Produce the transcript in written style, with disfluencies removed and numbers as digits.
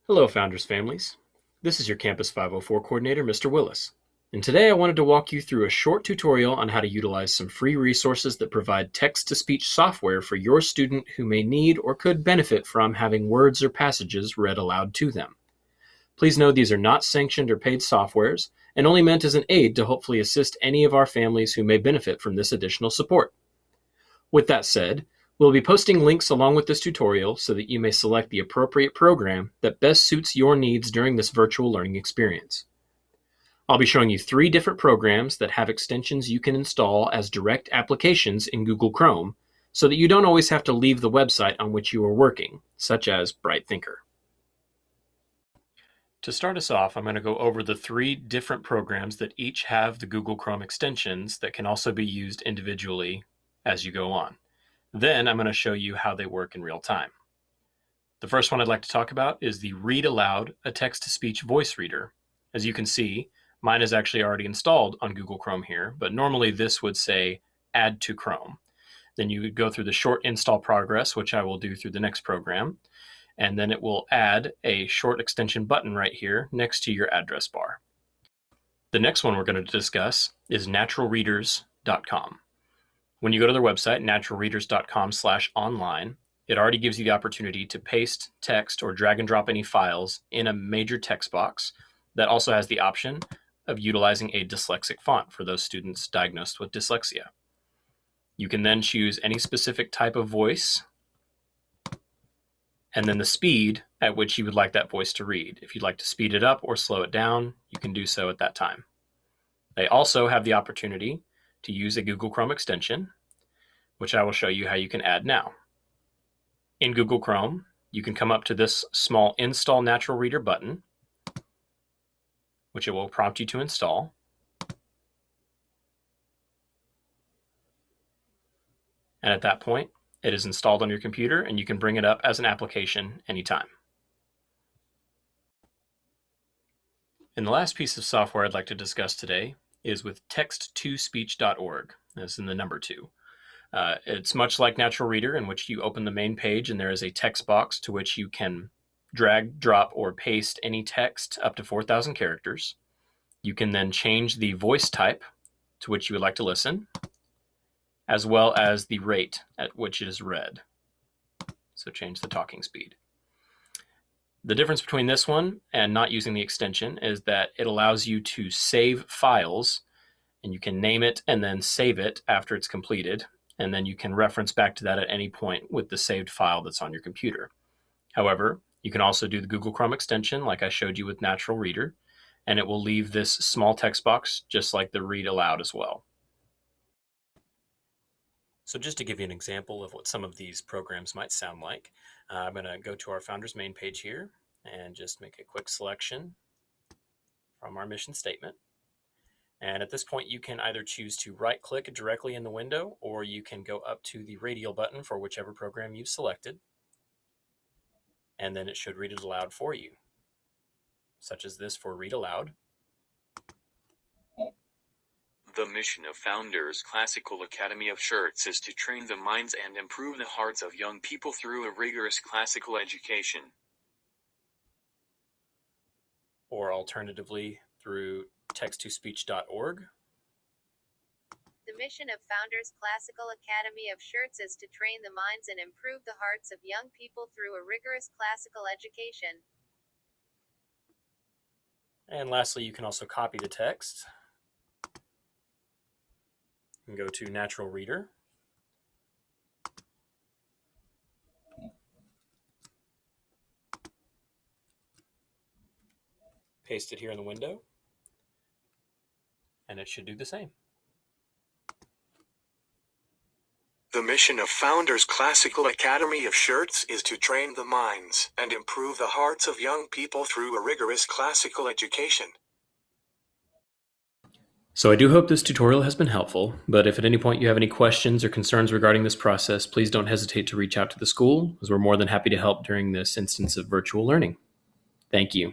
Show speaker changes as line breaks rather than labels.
Hello, Founders families. This is your Campus 504 coordinator, Mr. Willis. And today I wanted to walk you through a short tutorial on how to utilize some free resources that provide text-to-speech software for your student who may need or could benefit from having words or passages read aloud to them. Please know these are not sanctioned or paid softwares and only meant as an aid to hopefully assist any of our families who may benefit from this additional support. With that said, we'll be posting links along with this tutorial so that you may select the appropriate program that best suits your needs during this virtual learning experience. I'll be showing you 3 different programs that have extensions you can install as direct applications in Google Chrome so that you don't always have to leave the website on which you are working, such as BrightThinker. To start us off, I'm going to go over the 3 different programs that each have the Google Chrome extensions that can also be used individually as you go on. Then I'm going to show you how they work in real time. The first one I'd like to talk about is the Read Aloud, a text-to-speech voice reader. As you can see, mine is actually already installed on Google Chrome here, but normally this would say Add to Chrome. Then you would go through the short install progress, which I will do through the next program, and then it will add a short extension button right here next to your address bar. The next one we're going to discuss is naturalreaders.com. When you go to their website, naturalreaders.com/online, it already gives you the opportunity to paste text or drag and drop any files in a major text box that also has the option of utilizing a dyslexic font for those students diagnosed with dyslexia. You can then choose any specific type of voice and then the speed at which you would like that voice to read. If you'd like to speed it up or slow it down, you can do so at that time. They also have the opportunity to use a Google Chrome extension, which I will show you how you can add now. In Google Chrome, you can come up to this small Install Natural Reader button, which it will prompt you to install. And at that point, it is installed on your computer and you can bring it up as an application anytime. And the last piece of software I'd like to discuss today is with TextToSpeechorg, as in the number 2. It's much like Natural Reader, in which you open the main page and there is a text box to which you can drag, drop, or paste any text up to 4,000 characters. You can then change the voice type to which you would like to listen, as well as the rate at which it is read. So change the talking speed. The difference between this one and not using the extension is that it allows you to save files, and you can name it and then save it after it's completed, and then you can reference back to that at any point with the saved file that's on your computer. However, you can also do the Google Chrome extension like I showed you with Natural Reader, and it will leave this small text box just like the Read Aloud as well. So just to give you an example of what some of these programs might sound like, I'm going to go to our Founders main page here and just make a quick selection from our mission statement. And at this point, you can either choose to right-click directly in the window, or you can go up to the radial button for whichever program you've selected, and then it should read it aloud for you, such as this for Read Aloud.
The mission of Founders Classical Academy of Shirts is to train the minds and improve the hearts of young people through a rigorous classical education.
Or alternatively, through TextToSpeechorg.
The mission of Founders Classical Academy of Shirts is to train the minds and improve the hearts of young people through a rigorous classical education.
And lastly, you can also copy the text and go to Natural Reader. Paste it here in the window, and it should do the same.
The mission of Founders Classical Academy of Shirts is to train the minds and improve the hearts of young people through a rigorous classical education.
So I do hope this tutorial has been helpful, but if at any point you have any questions or concerns regarding this process, please don't hesitate to reach out to the school, as we're more than happy to help during this instance of virtual learning. Thank you.